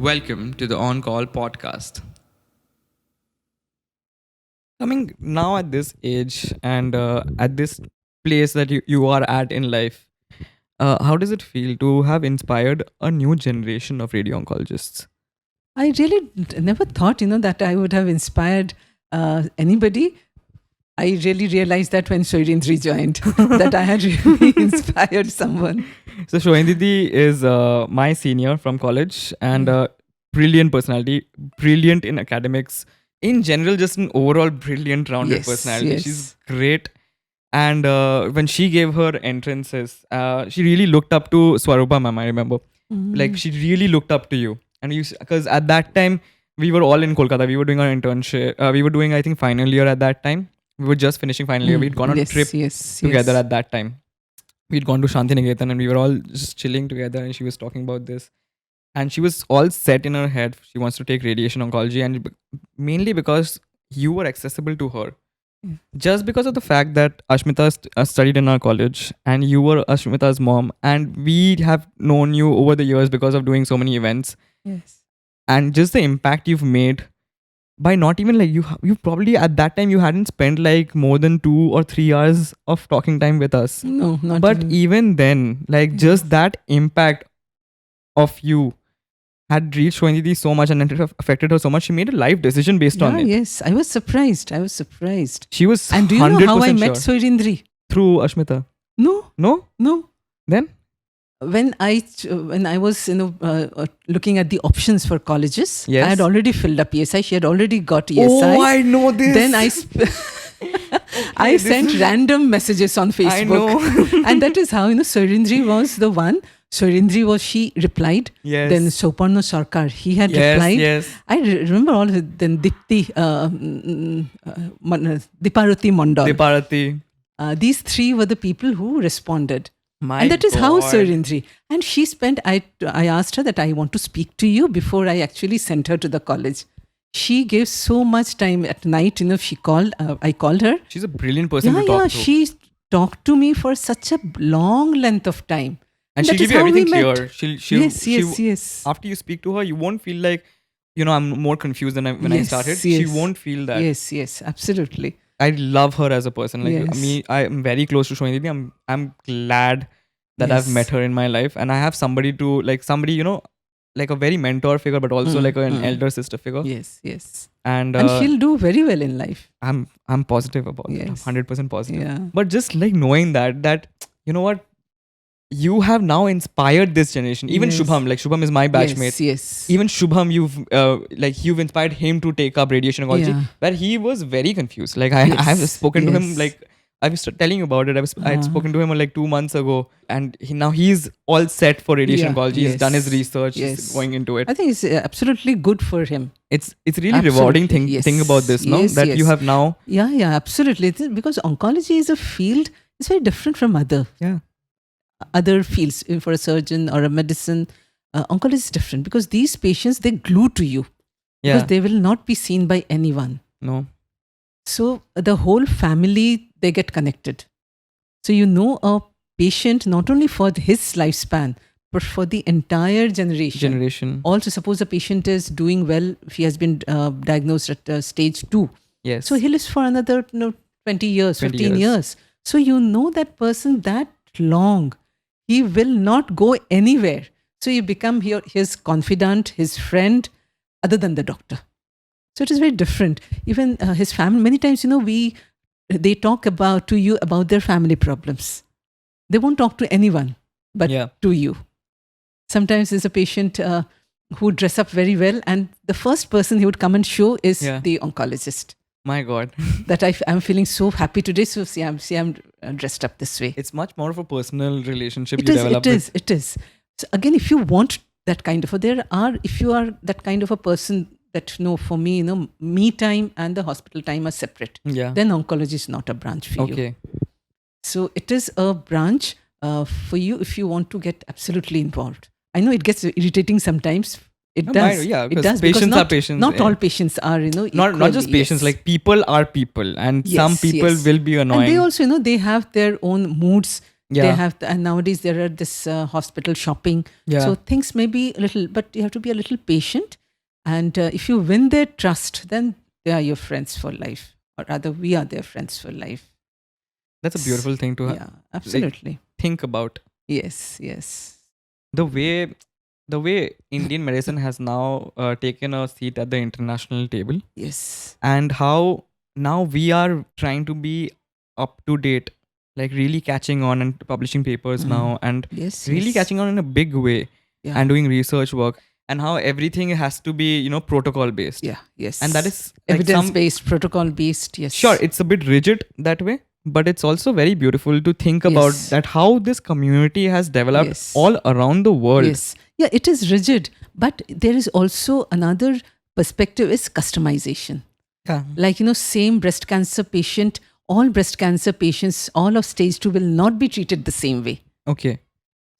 Welcome to the On Call podcast. Coming now at this age and at this place that you are at in life, how does it feel to have inspired a new generation of radio oncologists? I really never thought, that I would have inspired anybody. I really realized that when Shoirindri joined, that I had really inspired someone. So Shoindidi is my senior from college and brilliant personality, brilliant in academics. In general, just an overall brilliant, rounded personality. Yes. She's great. And when she gave her entrances, she really looked up to Swarupa ma'am, I remember. Like, she really looked up to you. And because at that time, we were all in Kolkata. We were doing our internship. We were doing, I think, final year at that time. We were just finishing final year. We'd gone on a trip together at that time. We'd gone to Shantiniketan and we were all just chilling together, and she was talking about this. And she was all set in her head. She wants to take radiation oncology, and mainly because you were accessible to her. Just because of the fact that Ashmita studied in our college and you were Ashmita's mom, and we have known you over the years because of doing so many events. Yes. And just the impact you've made by not even like you probably at that time you hadn't spent like more than 2 or 3 hours of talking time with us. No, not But even then, like just that impact of you had reached Shoindidi so much and it affected her so much. She made a life decision based on it. Yes, I was surprised. She was And do you know how I met sure. Shoirindri? Through Ashmita. No. Then? When I was looking at the options for colleges, Yes. I had already filled up ESI. She had already got ESI. Oh, I know this. Then I sent random messages on Facebook. I know. And that is how Shoirindri was the one. She replied. Yes. Then Soparno Sarkar, he had Yes, replied. yes. I remember all. Then Diparuti Mondal. Deparati. These three were the people who responded. My And that is how God. Shoirindri. And she spent, I asked her that I want to speak to you before I actually sent her to the college. She gave so much time at night. She called, I called her. She's a brilliant person to talk to. She talked to me for such a long length of time. And that she'll is give you how we everything met. clear. Yes. After you speak to her, you won't feel like, I'm more confused than when I started. Yes. She won't feel that. Yes, absolutely. I love her as a person. Like Yes. I am very close to Shoindidi. I'm glad that Yes. I've met her in my life, and I have somebody to like a very mentor figure, but also like an elder sister figure. Yes. And she'll do very well in life. I'm positive about it. Yes. 100% positive. Yeah. But just like knowing that you know what, you have now inspired this generation. Even Yes. Shubham is my batchmate. Yes. Even Shubham, you've inspired him to take up radiation oncology, Yeah. where he was very confused. Like I have spoken to him, Yes. like I was telling you about it. I had spoken to him like 2 months ago, and he's all set for radiation oncology. He's done his research. He's going into it. I think it's absolutely good for him. It's really rewarding thing about this, no? Yes, That yes. you have now. Yeah, absolutely. Because oncology is a field, it's very different from other fields. For a surgeon or a medicine, oncology is different because these patients, they glue to you because they will not be seen by anyone. No. So the whole family, they get connected. So a patient not only for his lifespan, but for the entire generation. Also, suppose a patient is doing well, if he has been diagnosed at stage 2. Yes. So he lives for another 20 years, 20 15 years. So that person that long, he will not go anywhere. So you become his confidant, his friend, other than the doctor. So it is very different. Even his family, many times, they talk to you about their family problems. They won't talk to anyone but to you. Sometimes there's a patient who dress up very well, and the first person he would come and show is the oncologist. My God. That I'm feeling so happy today. So I'm dressed up this way. It's much more of a personal relationship It you is. develop. It is. So again, if you want that kind of if you are that kind of a person that for me, me time and the hospital time are separate. Yeah. Then oncology is not a branch for you. Okay. So it is a branch for you if you want to get absolutely involved. I know it gets irritating sometimes. It does. Because does, patients are patients. Not all patients are, not just patients. Yes. Like people are people, and some people will be annoying. And they also, they have their own moods. Yeah. They have, and nowadays there are this hospital shopping. Yeah. So things may be a little, but you have to be a little patient. And if you win their trust, then they are your friends for life, or rather, we are their friends for life. That's a beautiful thing to Yeah, absolutely. think about. Yes, yes. The way Indian medicine has now taken a seat at the international table, Yes. and how now we are trying to be up to date, like really catching on and publishing papers now, and Yes. really yes. catching on in a big way, Yeah. and doing research work, and how everything has to be protocol based. Yeah, yes. And that is like evidence-based, protocol-based, yes. Sure, it's a bit rigid that way, but it's also very beautiful to think about Yes. that how this community has developed Yes. all around the world. Yes. Yeah, it is rigid, but there is also another perspective is customization. Yeah. Like, same breast cancer patient, all breast cancer patients, all of stage 2 will not be treated the same way. Okay.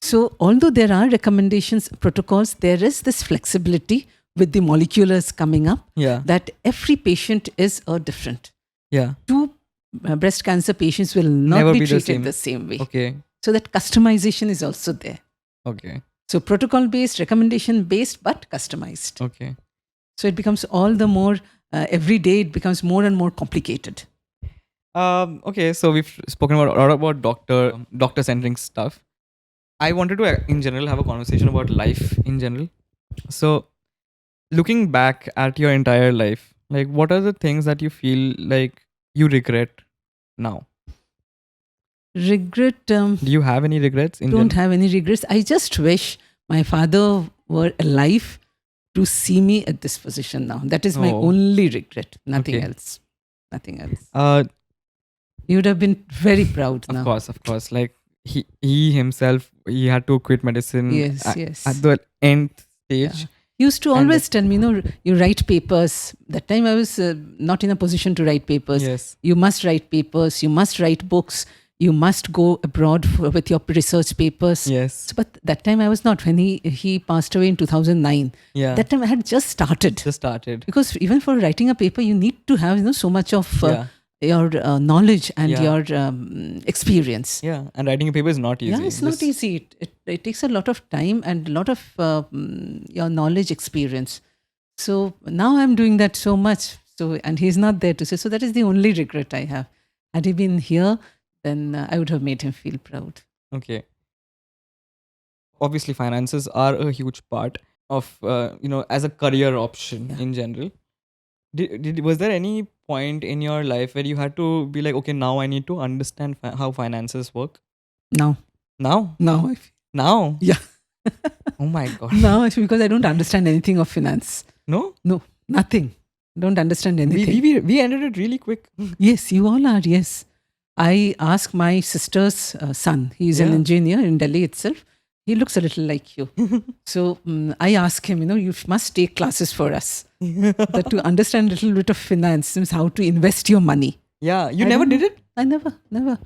So, although there are recommendations, protocols, there is this flexibility with the moleculars coming up Yeah. that every patient is different. Yeah. 2 breast cancer patients will not Never be be the treated same. the same way. Okay. So, that customization is also there. Okay. So, protocol based, recommendation based, but customized. Okay. So, it becomes all the more, every day, it becomes more and more complicated. Okay. So we've spoken about a lot about doctor-centric stuff. I wanted to, in general, have a conversation about life in general. So, looking back at your entire life, like, what are the things that you feel like you regret now? Regret, Do you have any regrets in don't general? have any regrets. I just wish my father were alive to see me at this position now. That is my Oh. only regret. Nothing Okay. else. Nothing else. You would have been very proud now. Of course. Like he himself, he had to quit medicine. Yes, at, yes. at the end stage. Yeah. He used to And always tell me, you write papers. That time I was not in a position to write papers. Yes. You must write papers. You must write books. You must go abroad with your research papers. Yes. So, but that time I was not. When he passed away in 2009, Yeah. that time I had just started. Just started. Because even for writing a paper, you need to have so much of Yeah. your knowledge and Yeah. your experience. Yeah. And writing a paper is not easy. Yeah, it's not easy. It takes a lot of time and a lot of your knowledge experience. So now I'm doing that so much. So, and he's not there to say. So that is the only regret I have. Had he been here, then I would have made him feel proud. Okay. Obviously, finances are a huge part of as a career option Yeah. in general. Was there any point in your life where you had to be like, okay, now I need to understand how finances work? Now, Now? now, yeah. Oh my god. Now, it's because I don't understand anything of finance. No? No, nothing. Don't understand anything. We ended it really quick. Yes, you all are. Yes. I asked my sister's son. He's an Yeah. engineer in Delhi itself. He looks a little like you. So I asked him, you must take classes for us. That to understand a little bit of finance, means how to invest your money. Yeah. You I never don't did know. it? I never.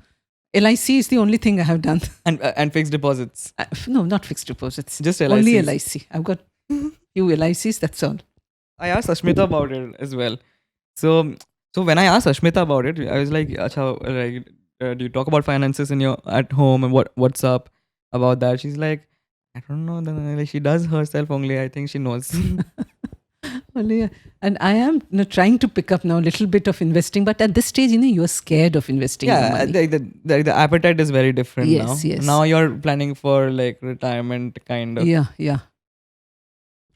LIC is the only thing I have done. And fixed deposits. No, not fixed deposits. Just LICs. Only LIC. I've got few LICs, that's all. I asked Ashmita about it as well. So when I asked Ashmita about it, I was like, "Acha, like, do you talk about finances at home and what's up about that?" She's like, "I don't know." Then like, she does herself only. I think she knows. Only, and I am trying to pick up now a little bit of investing, but at this stage, you're scared of investing. your Yeah, money. the appetite is very different now. Yes, yes. Now you're planning for like retirement kind of. Yeah.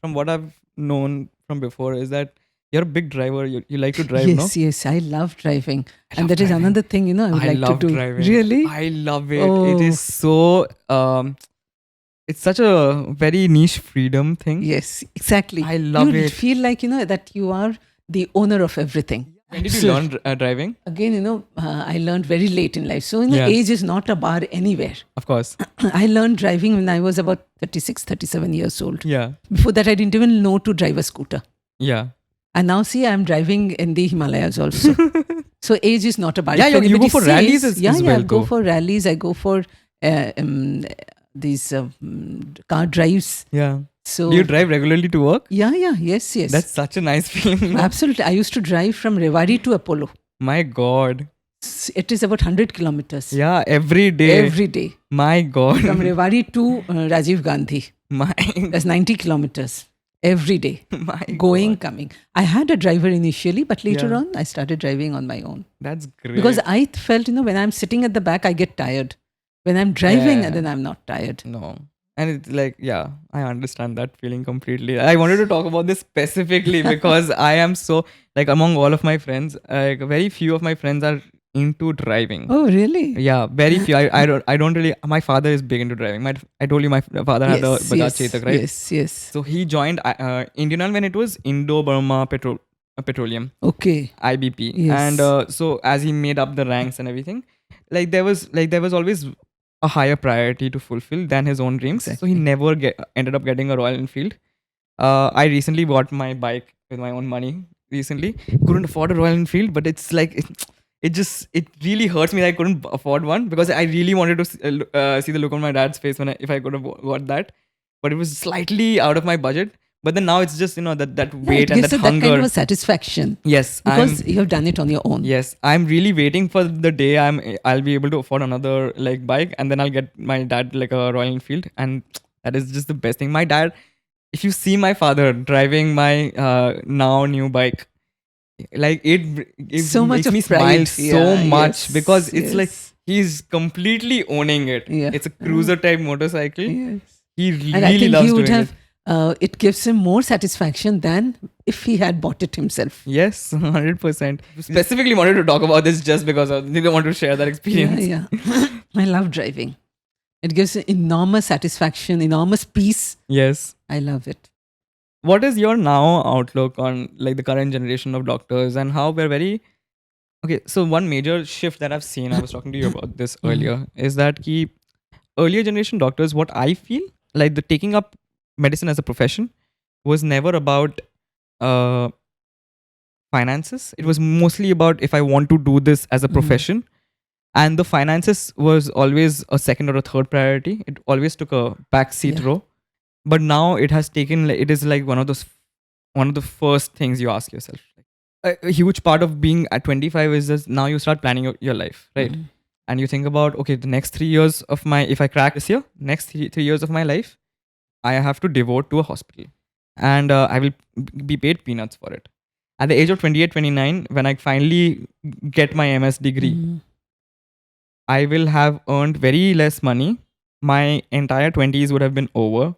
From what I've known from before is that you're a big driver. You like to drive, no? Yes, I love driving. I And love that is driving. another thing, I would I like love to do. driving. Really? I love it. Oh. It is so it's such a very niche freedom thing. Yes, exactly. I love you it. feel like, that you are the owner of everything. When did you learn driving? Again, I learned very late in life. So, Yeah. age is not a bar anywhere. Of course. I learned driving when I was about 36, 37 years old. Yeah. Before that, I didn't even know to drive a scooter. Yeah. And now, see, I'm driving in the Himalayas also. So, age is not a bar. Yeah, If you go anybody for says- rallies as Yeah, well, I go go. for rallies. I go for these car drives. Yeah. So, Do you drive regularly to work? yeah, yes. That's such a nice feeling. No? Absolutely. I used to drive from Rewari to Apollo. My God. It is about 100 kilometers Yeah, every day. every day. My God. From Rewari to Rajiv Gandhi. My That's 90 kilometers every day. my Going, God. coming. I had a driver initially, but later Yeah. on I started driving on my own. That's great. Because I felt, when I'm sitting at the back, I get tired. When I'm driving, Yeah. then I'm not tired. No. And it's like, yeah, I understand that feeling completely. I wanted to talk about this specifically because I am so, like, among all of my friends, like, very few of my friends are into driving. Oh, really? Yeah, very few. I don't really. My father is big into driving. I told you my father had the Bajaj Chetak, right? Yes. So he joined Indian Oil when it was Indo-Burma Petroleum, Okay. IBP, Yes. and so as he made up the ranks and everything, there was always a higher priority to fulfill than his own dreams. So Exactly. he never ended up getting a Royal Enfield. I recently bought my bike with my own money. Recently, couldn't afford a Royal Enfield, but it's like it really hurts me that I couldn't afford one because I really wanted to see the look on my dad's face if I could have got that, but it was slightly out of my budget. But then now it's just that Yeah, weight it and gives that you hunger. that kind of a satisfaction. Yes, Because you have done it on your own. Yes, I'm really waiting for the day I'll be able to afford another like bike, and then I'll get my dad like a Royal Enfield, and that is just the best thing. My dad, if you see my father driving my now new bike, like it So much makes of me pride. smile so Yeah, much yes, because it's like yes. he's completely owning it. Yeah. It's a cruiser type motorcycle. Yes. He And I really think loves he would doing have, it gives him more satisfaction than if he had bought it himself. Yes, 100%. Specifically wanted to talk about this just because I didn't want to share that experience. Yeah. I love driving. It gives enormous satisfaction, enormous peace. Yes. I love it. What is your now outlook on like the current generation of doctors and how we're very okay? So one major shift that I've seen, I was talking to you about this earlier, is that earlier generation doctors, what I feel like the taking up medicine as a profession was never about uh, finances. It was mostly about if I want to do this as a profession, and the finances was always a second or a third priority. It always took a backseat Yeah. row. But now it has taken. It is like one of the first things you ask yourself. A huge part of being at 25 is just now you start planning your life, right? And you think about, okay, the next 3 years of if I crack this year, next three years of my life, I have to devote to a hospital, and I will be paid peanuts for it. At the age of 28, 29, when I finally get my MS degree, I will have earned very less money. My entire 20s would have been over.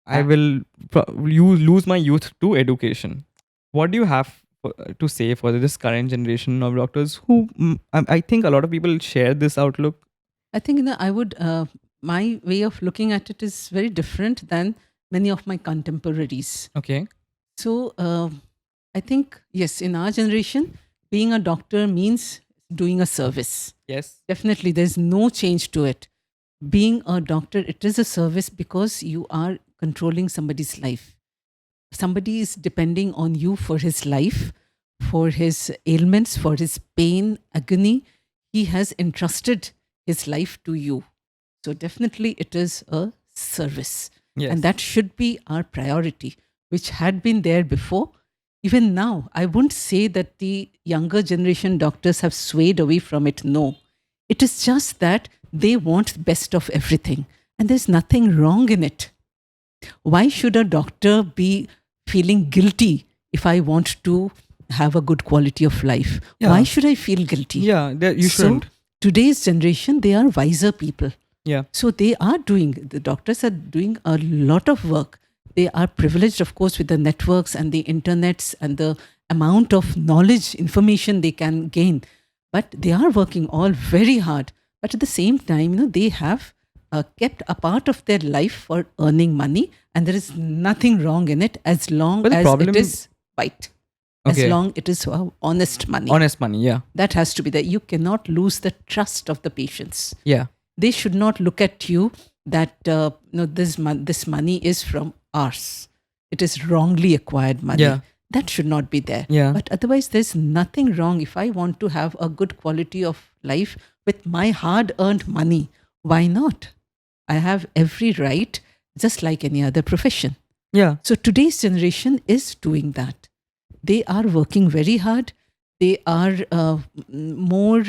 I will lose my youth to education. What do you have to say for this current generation of doctors who I think a lot of people share this outlook? I think I would, my way of looking at it is very different than many of my contemporaries. Okay. So I think, yes, in our generation, being a doctor means doing a service. Yes. Definitely, there's no change to it. Being a doctor, it is a service because you are controlling somebody's life. Somebody is depending on you for his life, for his ailments, for his pain, agony. He has entrusted his life to you. So definitely it is a service. Yes. And that should be our priority, which had been there before. Even now, I wouldn't say that the younger generation doctors have swayed away from it. No. It is just that they want the best of everything. And there's nothing wrong in it. Why should a doctor be feeling guilty if I want to have a good quality of life? Yeah. Why should I feel guilty? Yeah, you shouldn't. So today's generation, they are wiser people. Yeah. So the doctors are doing a lot of work. They are privileged, of course, with the networks and the internets and the amount of knowledge, information they can gain. But they are working all very hard. But at the same time, they have kept a part of their life for earning money. And there is nothing wrong in it as long as it is right. Okay. As long it is honest money. Honest money, yeah. That has to be there. You cannot lose the trust of the patients. Yeah. They should not look at you that this money is from ours. It is wrongly acquired money. Yeah. That should not be there. Yeah. But otherwise, there's nothing wrong. If I want to have a good quality of life with my hard-earned money, why not? I have every right, just like any other profession. Yeah. So today's generation is doing that. They are working very hard. they are more,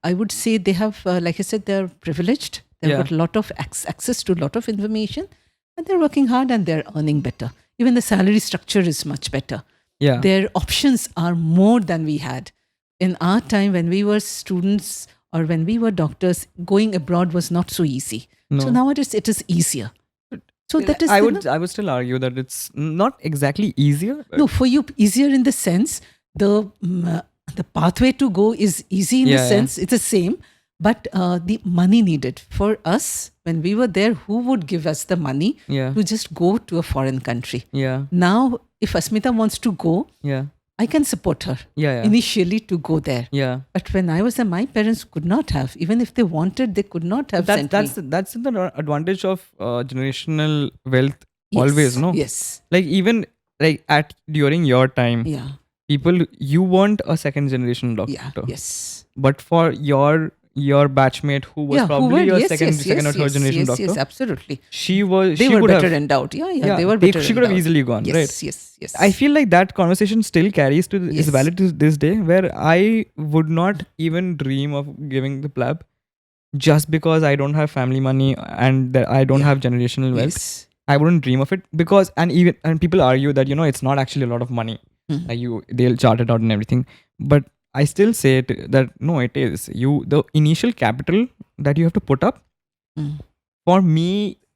I would say they have, like I said, they're privileged. They've Yeah. got a lot of access to a lot of information, and they're working hard and they're earning better. Even the salary structure is much better. Yeah. Their options are more than we had. In our time, when we were students or when we were doctors, going abroad was not so easy. So No. nowadays it is easier. So that is I the- would still argue that it's not exactly easier. no, for you easier in the sense the pathway to go is easy in the Yeah, yeah. sense it's the same, but the money needed for us when we were there, who would give us the money Yeah. to just go to a foreign country? Yeah. Now, if Asmita wants to go, Yeah. I can support her Yeah. Yeah. initially to go there. Yeah. But when I was there, my parents could not have. Even if they wanted, they could not have sent me. That's the advantage of generational wealth. Yes, Always, no? Yes. Like even like during your time, Yeah. people, you weren't a second generation doctor. Yeah. Yes. But for your batchmate who was Yeah. probably were- a yes, second yes, or third generation yes, doctor, Yes, absolutely. she was They she were would better have, endowed. Yeah, they were better she could have endowed. easily gone, Yes, right? yes. I feel like that conversation still carries to is Yes. valid to this day, where I would not even dream of giving the plab just because I don't have family money and that I don't Yeah. have generational wealth. Yes. I wouldn't dream of it because and people argue that it's not actually a lot of money. Mhm. Like they'll chart it out and everything, but I still say that no, it is the initial capital that you have to put up Mm. for me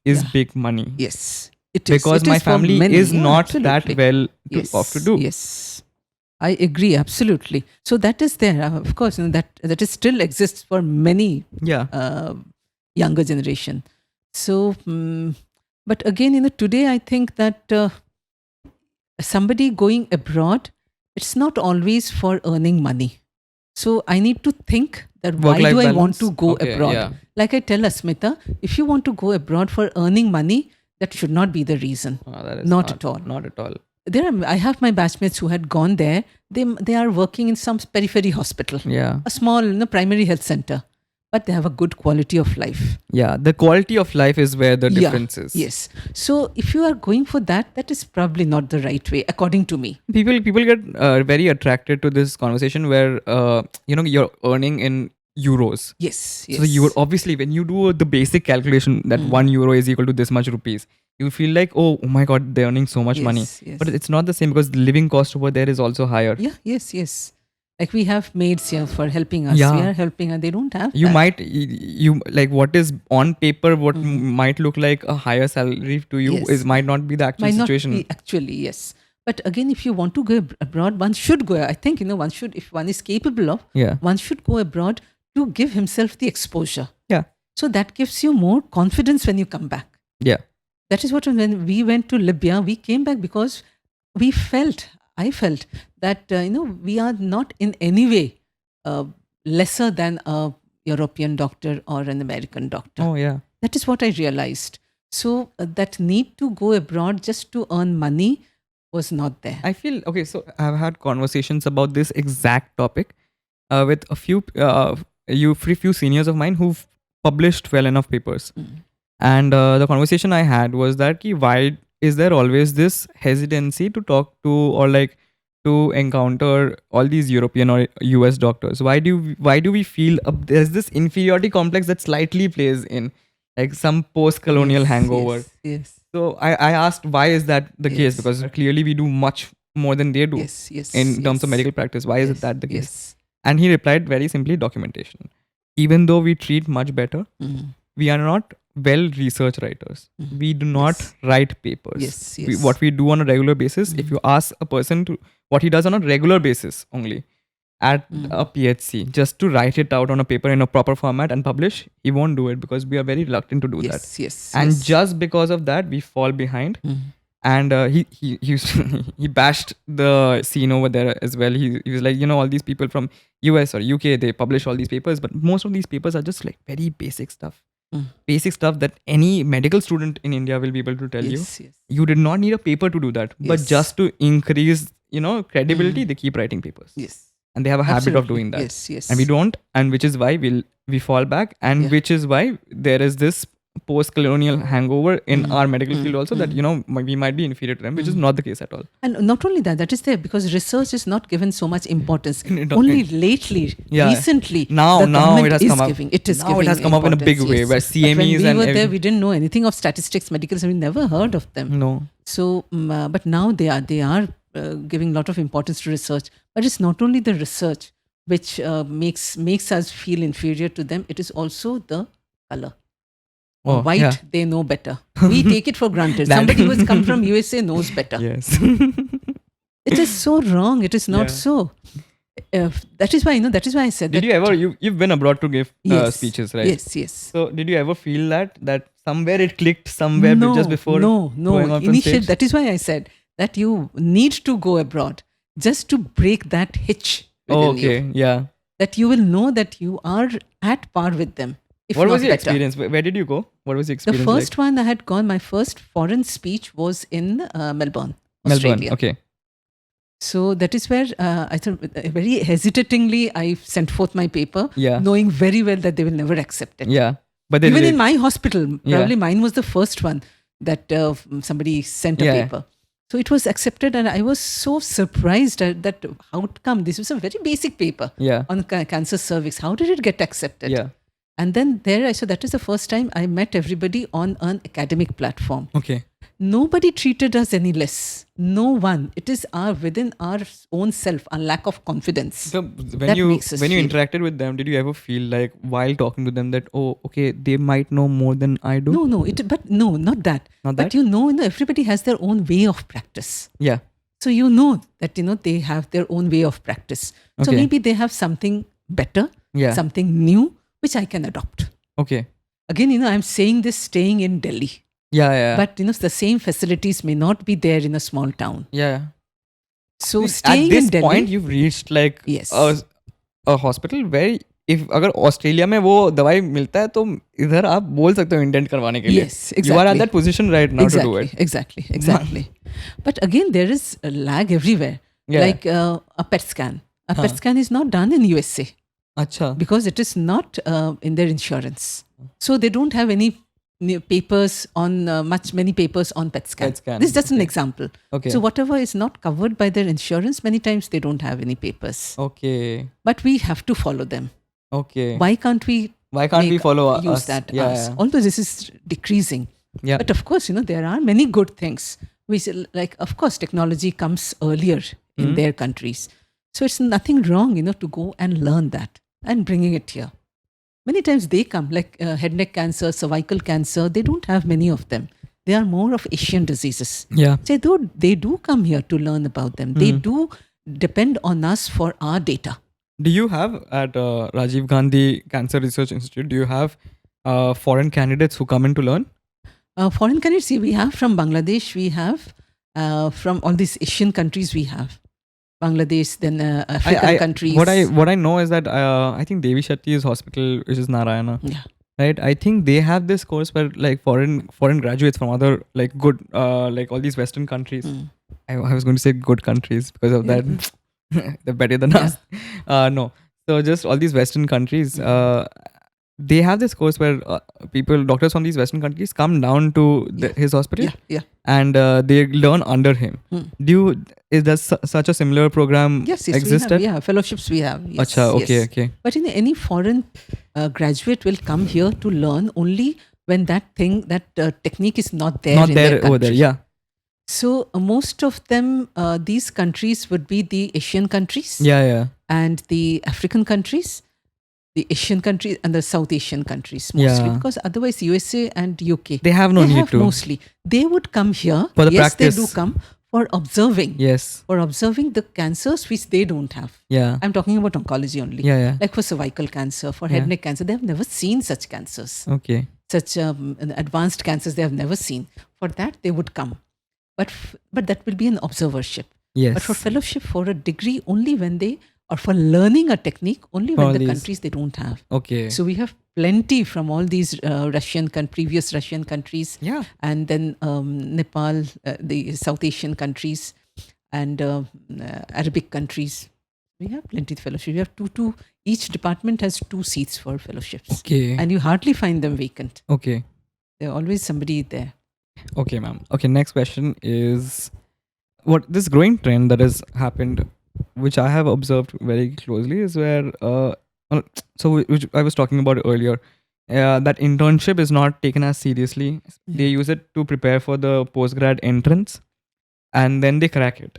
is Yeah. big money. Yes. It is. Because It my is for family many. is Yeah, not absolutely. that well Yes. off to do. Yes. I agree absolutely. So that is there. Of course, that is still exists for many Yeah. younger generation. So, but again, today I think that somebody going abroad, it's not always for earning money. So I need to think that why Work-life do I want balance? to go Okay, abroad? yeah. Like I tell Asmita, if you want to go abroad for earning money, that should not be the reason. That is Not at all. Not at all. I have my batchmates who had gone there. They are working in some periphery hospital, Yeah. a small primary health center, but they have a good quality of life. Yeah. The quality of life is where the difference is. Yes. So if you are going for that, that is probably not the right way, according to me. People get very attracted to this conversation where you're earning in euros. Yes. Yes. So you would obviously, when you do the basic calculation that 1 euro is equal to this much rupees, you feel like, oh my god, they're earning so much money. Yes. But it's not the same because the living cost over there is also higher. Yeah. Yes. Like we have maids here for helping us. Yeah. We are helping, and they don't have. You that. might you like what is on paper, what might look like a higher salary to you Yes. might not be the actual Might not situation. be actually, yes. But again, if you want to go abroad, one should go. I think one should, if one is capable of, Yeah. one should go abroad to give himself the exposure. Yeah. So that gives you more confidence when you come back. Yeah. That is what when we went to Libya, we came back because I felt that we are not in any way lesser than a European doctor or an American doctor. Oh yeah. That is what I realized. So that need to go abroad just to earn money was not there. I feel okay. So I've had conversations about this exact topic with a few few seniors of mine who've published well enough papers, and the conversation I had was that why is there always this hesitancy to talk to or like to encounter all these European or US doctors? Why do we feel there's this inferiority complex that slightly plays in, like some post-colonial hangover? Yes. So I asked, why is that the case? Yes. Because clearly we do much more than they do Yes. in terms of medical practice. Why is Yes, it that the case? Yes. And he replied very simply, documentation. Even though we treat much better, we are not well research writers. We do not write papers. Yes. What we do on a regular basis, if you ask a person to what he does on a regular basis only at a PhC, just to write it out on a paper in a proper format and publish, he won't do it because we are very reluctant to do that. Yes. And just because of that, we fall behind. And he bashed the scene over there as well. He was like, all these people from US or UK, they publish all these papers, but most of these papers are just like very basic stuff. Basic stuff that any medical student in India will be able to tell you. Yes. You did not need a paper to do that. But Yes. just to increase, credibility, they keep writing papers. Yes. And they have a habit of Absolutely. doing that. Yes. And we don't, and which is why we fall back, and which is why there is this post-colonial hangover in our medical field also, that we might be inferior to them, which is not the case at all. And not only that, that is there because research is not given so much importance. It- Only lately, Yeah. recently, Now the government it has is come up. giving. It is Now giving it has come up in a big importance, way, yes. where But when CMEs we and were there, everything. we didn't know anything of statistics, medicals, and we never heard of them. No. So, but now they are giving a lot of importance to research. But it's not only the research which makes us feel inferior to them. It is also the color. Oh, White, yeah. they know better. We take it for granted. That- Somebody who has come from USA knows better. Yes. It is so wrong. It is not Yeah. so. That is why that is why I said Did that. you ever you've been abroad to give Yes. speeches, right? Yes. So did you ever feel that somewhere it clicked somewhere just before No. going out on Initial. stage? That is why I said that you need to go abroad just to break that hitch within Oh, okay. you. Yeah. That you will know that you are at par with them. If What not was your better. experience? Where did you go? What was your The experience first one I had gone. My first foreign speech was in Melbourne, like? Australia. Melbourne. Okay. So that is where I thought very hesitatingly I sent forth my paper, Yeah. knowing very well that they will never accept it. Yeah. But they Even did in it. my hospital, Yeah. probably mine was the first one that somebody sent a Yeah. paper. So it was accepted, and I was so surprised at that. How it come? This was a very basic paper Yeah. on cancer cervix. How did it get accepted? Yeah. And then there, so that is the first time I met everybody on an academic platform. Okay. Nobody treated us any less. No one. It is within our own self, our lack of confidence. So when That you makes us feel. interacted with them, did you ever feel like while talking to them that, oh, okay, they might know more than I do? No, but no, not that. Not But that? everybody has their own way of practice. Yeah. So you know that they have their own way of practice. So Okay. maybe they have something better, Yeah. something new, which I can adopt. Okay. Again, I'm saying this staying in Delhi. Yeah. Yeah. But the same facilities may not be there in a small town. yeah. So At staying this in Delhi, point, you've reached like yes, a hospital where if अगर Australia में वो दवाई मिलता है तो इधर आप बोल सकते हो इंटेंट करवाने के लिए. yes, exactly. You are at that position right now to do it. Exactly. But again, there is a lag everywhere. Yeah. Like a PET scan. A PET scan is not done in USA अच्छा. because it is not in their insurance. So they don't have any papers on many papers on PET scan. PET scan, This is just an example. Okay. So whatever is not covered by their insurance, many times they don't have any papers. Okay. But we have to follow them. Okay. Why can't we Why can't we follow use us? that Yeah. us? Although this is decreasing. Yeah. But of course, there are many good things. Like, of course, technology comes earlier in their countries. So it's nothing wrong, to go and learn that and bringing it here. Many times they come, like head neck cancer, cervical cancer, they don't have many of them. They are more of Asian diseases. Yeah. So they do come here to learn about them. They do depend on us for our data. Do you have at Rajiv Gandhi Cancer Research Institute, do you have foreign candidates who come in to learn? Foreign candidates, we have from Bangladesh, we have from all these Asian countries, we have Bangladesh, then African countries. What I know is that I think Devi Shetty's hospital, which is Narayana, Yeah. right? I think they have this course where like foreign graduates from other like good like all these Western countries. I was going to say good countries because of that. They're better than us. No. So just all these Western countries, they have this course where doctors from these Western countries come down to his hospital and they learn under him. Is there such a similar program Yes, existed? we have. Fellowships we have. Yes, Acha, okay, yes. okay. But any foreign graduate will come here to learn only when that technique is not there Not in there their over there, country. yeah. So most of them, these countries would be the Asian countries Yeah. and the African countries, the Asian countries and the South Asian countries mostly. Yeah. Because otherwise USA and UK, They have no they need have to. mostly. They would come here. For the yes, practice. they do come for observing. Yes. For observing the cancers which they don't have. Yeah. I'm talking about oncology only. Yeah. Like for cervical cancer, for head neck cancer, they have never seen such cancers. Okay. Such advanced cancers they have never seen. For that, they would come. But that will be an observership. Yes. But for fellowship, for a degree, only when they, or for learning a technique, only when All the these. countries they don't have. Okay. So we have plenty from all these previous Russian countries. Yeah. And then Nepal, the South Asian countries and Arabic countries. We have plenty of fellowships. We have two. Each department has 2 seats for fellowships. Okay. And you hardly find them vacant. Okay. There's always somebody there. Okay, ma'am. Okay, next question is what this growing trend that has happened, which I have observed very closely, is where which I was talking about earlier, that internship is not taken as seriously. They use it to prepare for the postgrad entrance, and then they crack it.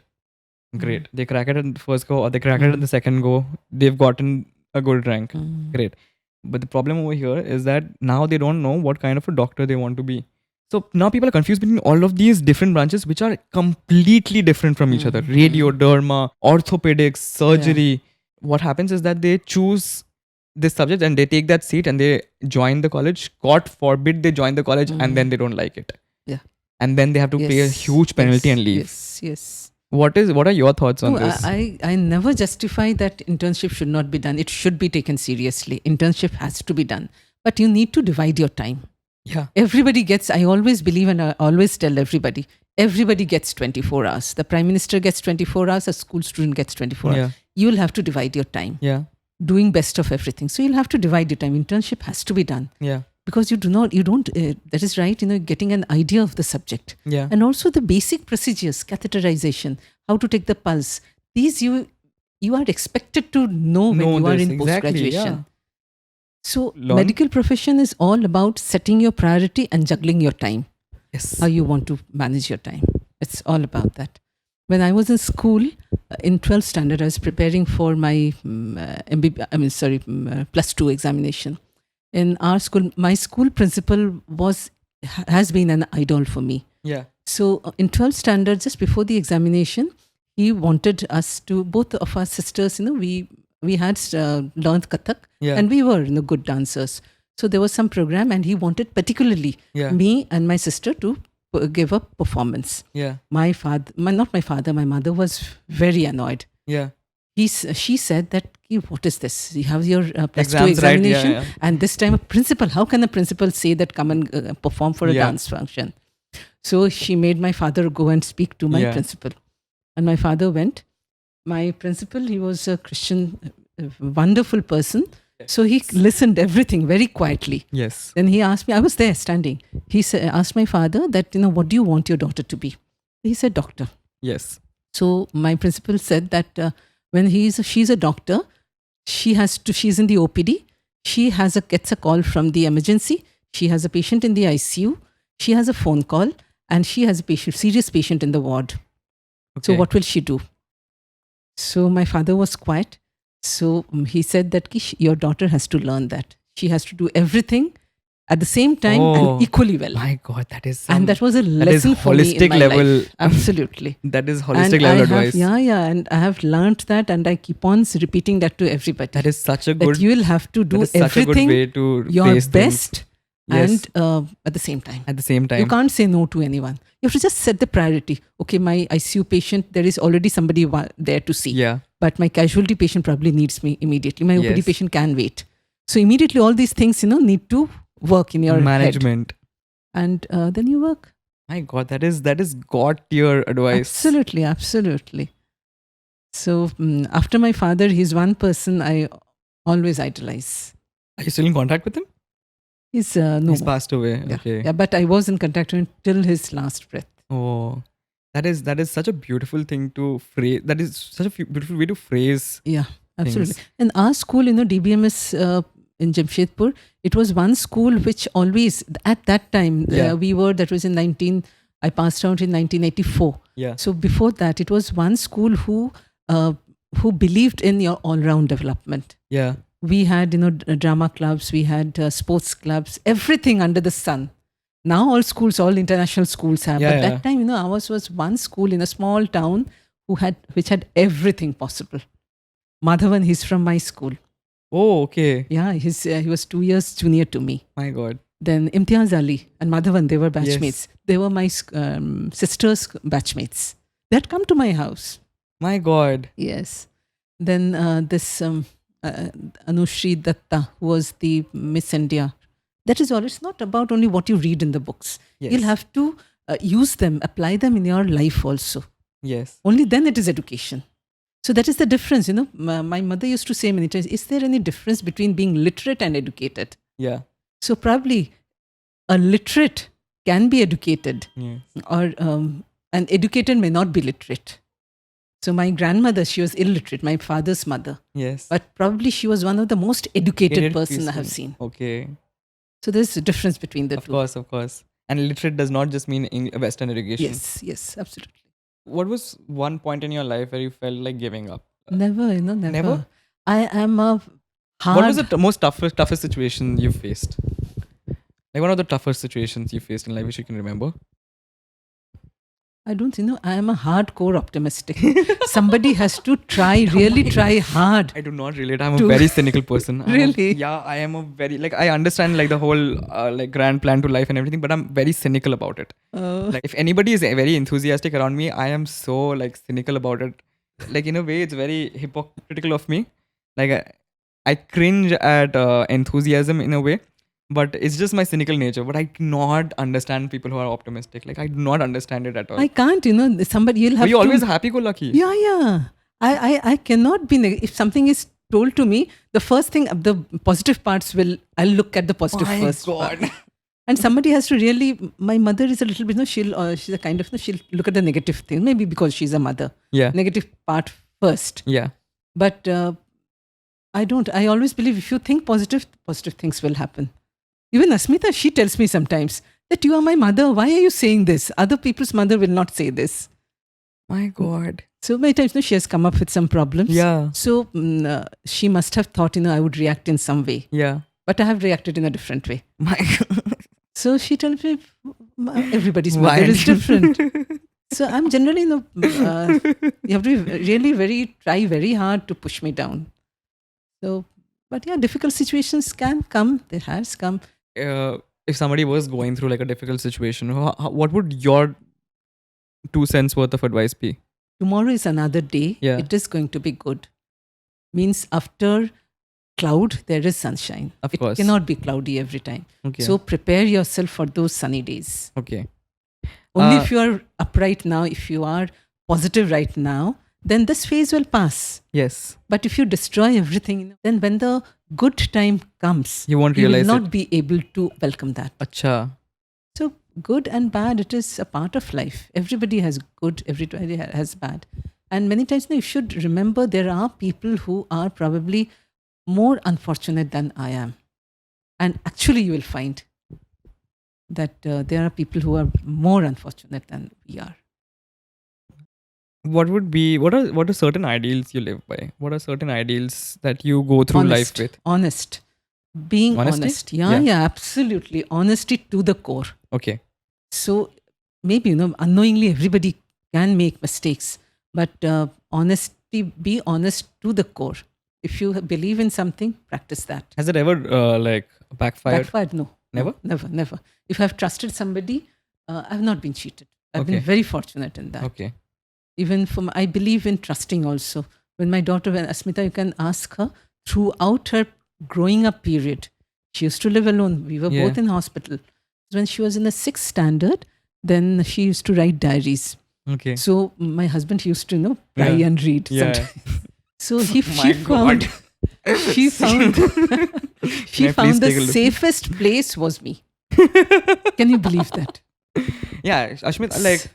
Great. They crack it at the first go, or they crack it at the second go. They've gotten a good rank. Great. But the problem over here is that now they don't know what kind of a doctor they want to be. So now people are confused between all of these different branches, which are completely different from each other. Radio, derma, orthopedics, surgery. What happens is that they choose this subject and they take that seat and they join the college. God forbid they join the college and then they don't like it. Yeah. And then they have to pay a huge penalty and leave. Yes. What are your thoughts on this? I never justify that internship should not be done. It should be taken seriously. Internship has to be done. But you need to divide your time. Yeah. Everybody gets, I always believe and I always tell everybody gets 24 hours. The Prime Minister gets 24 hours, a school student gets 24 hours. You will have to divide your time. Yeah. Doing best of everything. So you'll have to divide your time. Internship has to be done. Yeah. Because you don't, that is right, getting an idea of the subject. Yeah. And also the basic procedures, catheterization, how to take the pulse. These you are expected to know when you are in post-graduation. Yeah. So medical profession is all about setting your priority and juggling your time. Yes. How you want to manage your time. It's all about that. When I was in school, in 12th standard, I was preparing for my plus 2 examination. In our school, my school principal has been an idol for me. Yeah. So in 12th standard, just before the examination, he wanted us to, both of our sisters, we had learned Kathak and we were good dancers. So there was some program and he wanted particularly me and my sister to give a performance. Yeah. My mother was very annoyed. Yeah. She said that, what is this? You have your plus 2 examination right, and this time a principal. How can a principal say that come and perform for a dance function? So she made my father go and speak to my principal. And my father went. My principal, he was a Christian, wonderful person. So he listened everything very quietly. Yes. Then he asked me, I was there standing. He asked my father that, what do you want your daughter to be? He said, doctor. Yes. So my principal said that when she's a doctor, she's in the OPD. She gets a call from the emergency. She has a patient in the ICU. She has a phone call and she has a serious patient in the ward. Okay. So what will she do? So my father was quiet. So he said that your daughter has to learn that. She has to do everything at the same time and equally well. My God, that is and that was a lesson for me in my life. Absolutely. That is holistic level advice. And I have learned that and I keep on repeating that to everybody. That is such a good... That you will have to do everything way to your best and at the same time. At the same time. You can't say no to anyone. You have to just set the priority. Okay, my ICU patient, there is already somebody there to see. Yeah. But my casualty patient probably needs me immediately. My OPD patient can wait. So immediately all these things, need to work in your management. Head. And then you work. My God, that is God tier advice. Absolutely. So after my father, he's one person I always idolize. Are you still in contact with him? He's passed away. Yeah. Okay. Yeah, but I was in contact with him till his last breath. Oh, that is such a beautiful thing to phrase. That is such a beautiful way to phrase. Yeah, absolutely. In our school, DBMS in Jamshedpur, it was one school which always, at that time, that was I passed out in 1984. Yeah. So before that, it was one school who believed in your all-round development. Yeah. We had, drama clubs, we had sports clubs, everything under the sun. Now all international schools have. But that time, ours was one school in a small town which had everything possible. Madhavan, he's from my school. Oh, okay. Yeah, he was 2 years junior to me. My God. Then Imtiaz Ali and Madhavan, they were batchmates. Yes. They were my sister's batchmates. They had come to my house. My God. Yes. Then this Anushri Datta, who was the Miss India. That is all. It's not about only what you read in the books. Yes. You'll have to use them, apply them in your life also. Yes. Only then it is education. So that is the difference. My mother used to say many times, is there any difference between being literate and educated? Yeah. So probably a literate can be educated, Yes. or an educated may not be literate. So my grandmother, she was illiterate, my father's mother, Yes. but probably she was one of the most educated person I have person. seen. Okay. So there's a difference between the Of two. course. And literate does not just mean Western education. Yes, absolutely. What was one point in your life where you felt like giving up? Never. Never? I am a hard. What was the most toughest situation you faced? Like one of the toughest situations you faced in life, which you can remember? I don't know. I am a hardcore optimistic. Somebody has to really try hard. I do not relate. I'm a very cynical person. Really? I am a very, like, I understand like the whole like grand plan to life and everything, but I'm very cynical about it. Like if anybody is very enthusiastic around me, I am so like cynical about it. Like in a way, it's very hypocritical of me. Like I cringe at enthusiasm in a way, but it's just my cynical nature. But I cannot understand people who are optimistic. Like I do not understand it at all. I can't, somebody you'll have Were you to. always happy-go-lucky? Yeah. I cannot be if something is told to me, the first thing, the positive parts I'll look at the positive My first. God. And somebody has to really, my mother is a little bit, she's a kind of, she'll look at the negative thing, maybe because she's a mother. Yeah. Negative part first. Yeah. But I don't. I always believe if you think positive things will happen. Even Asmita, she tells me sometimes that you are my mother. Why are you saying this? Other people's mother will not say this. My God. So many times, she has come up with some problems. Yeah. So she must have thought, I would react in some way. Yeah. But I have reacted in a different way. My God. So she tells me, everybody's mother is different. So I'm generally, you have to be really try very hard to push me down. So, but yeah, difficult situations can come. There has come. If somebody was going through like a difficult situation, what would your 2 cents worth of advice be? Tomorrow is another day. Yeah. It is going to be good. Means after cloud, there is sunshine. Of course. It cannot be cloudy every time. Okay. So prepare yourself for those sunny days. Okay. Only if you are upright now, if you are positive right now, then this phase will pass. Yes. But if you destroy everything, then when the good time comes, You won't you will realize not be able to welcome that. Acha. So good and bad, it is a part of life. Everybody has good, everybody has bad. And many times you should remember there are people who are probably more unfortunate than I am. And actually you will find that there are people who are more unfortunate than we are. What are certain ideals you live by? What are certain ideals that you go through life with? Honest. Being Honesty? honest. Yeah, absolutely. Honesty to the core. Okay. So maybe, unknowingly everybody can make mistakes, but honesty, be honest to the core. If you believe in something, practice that. Has it ever like backfired? Backfired? No. Never? No, never. If I've trusted somebody, I've not been cheated. I've been very fortunate in that. Okay. Even I believe in trusting also. When my daughter, Asmita, you can ask her, throughout her growing up period, she used to live alone. We were both in hospital. When she was in the 6th standard, then she used to write diaries. Okay. So my husband used to cry and read. Yeah. Sometimes. So she God. found she found the safest place was me. Can you believe that? Yeah, Ashmita, like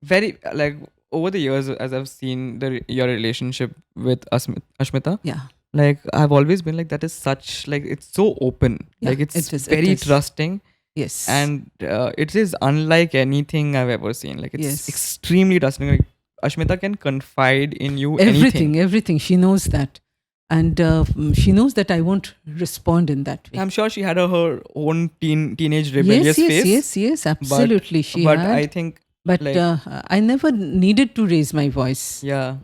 very like over the years as I've seen your relationship with Ashmita, Yeah. like I've always been like that is such like it's so open. Yeah, like it's it is. very trusting. Yes. And it is unlike anything I've ever seen. Like it's Yes. extremely trusting. Like Ashmita can confide in you everything. She knows that. And she knows that I won't respond in that way. I'm sure she had her own teenage rebellious phase. Yes, absolutely. But I think But like, I never needed to raise my voice. Yeah.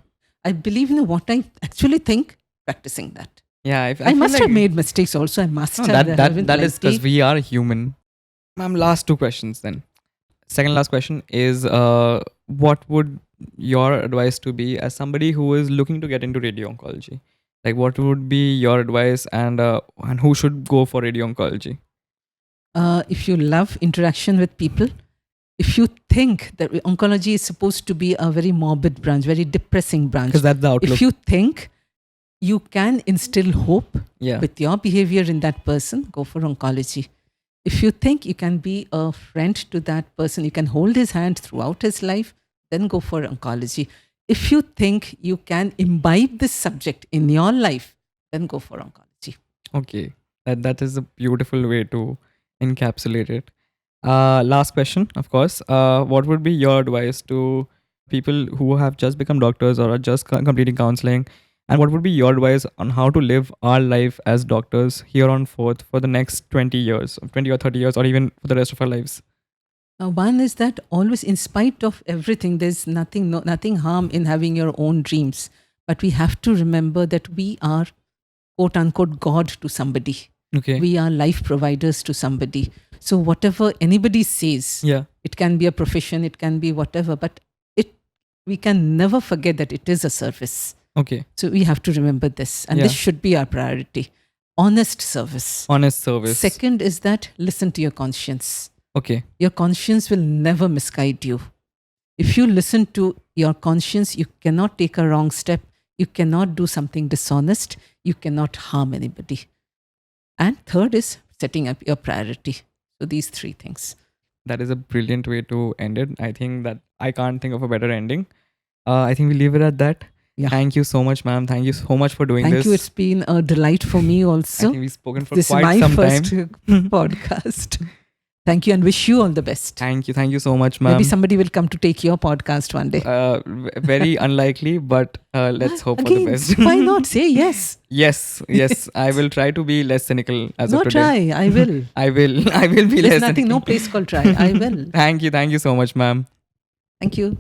I believe in what I actually think, practicing that. Yeah. I must have made mistakes also. I must have. That is because we are human. Ma'am, last 2 questions then. Second last question is what would your advice to be as somebody who is looking to get into radio oncology? Like what would be your advice and who should go for radio oncology? If you love interaction with people, if you think that oncology is supposed to be a very morbid branch, very depressing branch, Because that's the outlook. if you think you can instill hope Yeah. with your behavior in that person, go for oncology. If you think you can be a friend to that person, you can hold his hand throughout his life, then go for oncology. If you think you can imbibe this subject in your life, then go for oncology. Okay, that is a beautiful way to encapsulate it. Last question, of course. What would be your advice to people who have just become doctors or are just completing counseling? And what would be your advice on how to live our life as doctors here on forth for the next 20 years, 20 or 30 years, or even for the rest of our lives? One is that always, in spite of everything, there's nothing harm in having your own dreams. But we have to remember that we are, quote unquote, God to somebody. Okay. We are life providers to somebody. So whatever anybody says, Yeah. it can be a profession, it can be whatever, but we can never forget that it is a service. Okay. So we have to remember this, and this should be our priority. Honest service. Honest service. Second is that listen to your conscience. Okay. Your conscience will never misguide you. If you listen to your conscience, you cannot take a wrong step. You cannot do something dishonest. You cannot harm anybody. And third is setting up your priority. So these three things. That is a brilliant way to end it. I think that I can't think of a better ending. I think we leave it at that. Yeah. Thank you so much, ma'am. Thank you so much for doing this. Thank you. It's been a delight for me also. I think we've spoken for This is quite my some first time. podcast. Thank you and wish you all the best. Thank you so much, ma'am. Maybe somebody will come to take your podcast one day. Very unlikely, but let's hope for the Again, best. why not say yes? Yes. I will try to be less cynical as No, of today. try. I will. I will be There's less nothing, cynical. no place called try. I will. Thank you so much, ma'am. Thank you.